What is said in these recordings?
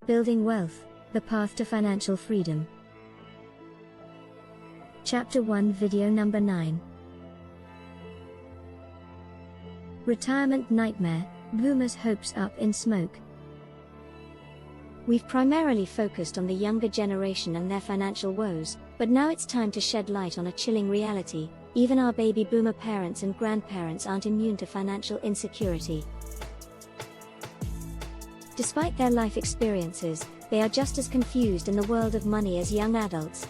Building Wealth, The Path to Financial Freedom. Chapter 1, Video Number 9. Retirement Nightmare, Boomers' Hopes Up in Smoke. We've primarily focused on the younger generation and their financial woes, but now it's time to shed light on a chilling reality. Even our baby boomer parents and grandparents aren't immune to financial insecurity. Despite their life experiences, they are just as confused in the world of money as young adults.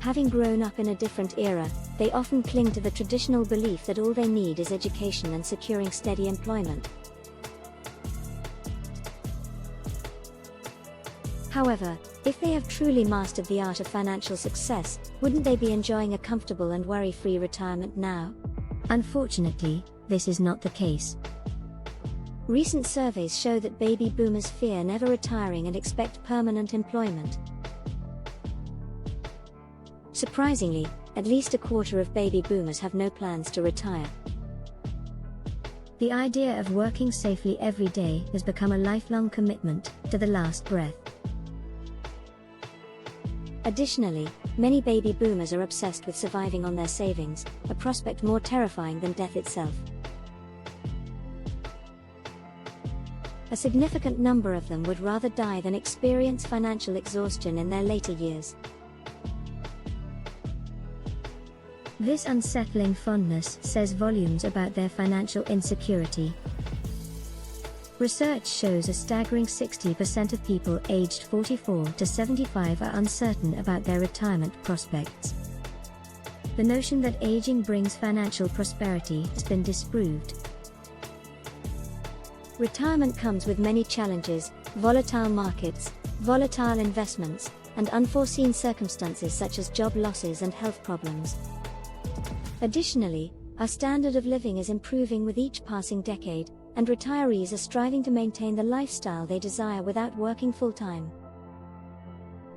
Having grown up in a different era, they often cling to the traditional belief that all they need is education and securing steady employment. However, if they have truly mastered the art of financial success, wouldn't they be enjoying a comfortable and worry-free retirement now? Unfortunately, this is not the case. Recent surveys show that baby boomers fear never retiring and expect permanent employment. Surprisingly, at least a quarter of baby boomers have no plans to retire. The idea of working safely every day has become a lifelong commitment, to the last breath. Additionally, many baby boomers are obsessed with surviving on their savings, a prospect more terrifying than death itself. A significant number of them would rather die than experience financial exhaustion in their later years. This unsettling fondness says volumes about their financial insecurity. Research shows a staggering 60% of people aged 44 to 75 are uncertain about their retirement prospects. The notion that aging brings financial prosperity has been disproved. Retirement comes with many challenges: volatile markets, volatile investments, and unforeseen circumstances such as job losses and health problems. Additionally, our standard of living is improving with each passing decade, and retirees are striving to maintain the lifestyle they desire without working full-time.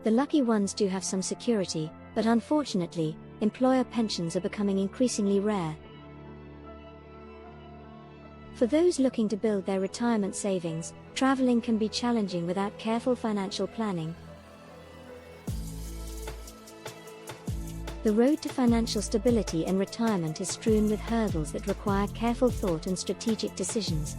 The lucky ones do have some security, but unfortunately, employer pensions are becoming increasingly rare. For those looking to build their retirement savings, traveling can be challenging without careful financial planning. The road to financial stability in retirement is strewn with hurdles that require careful thought and strategic decisions.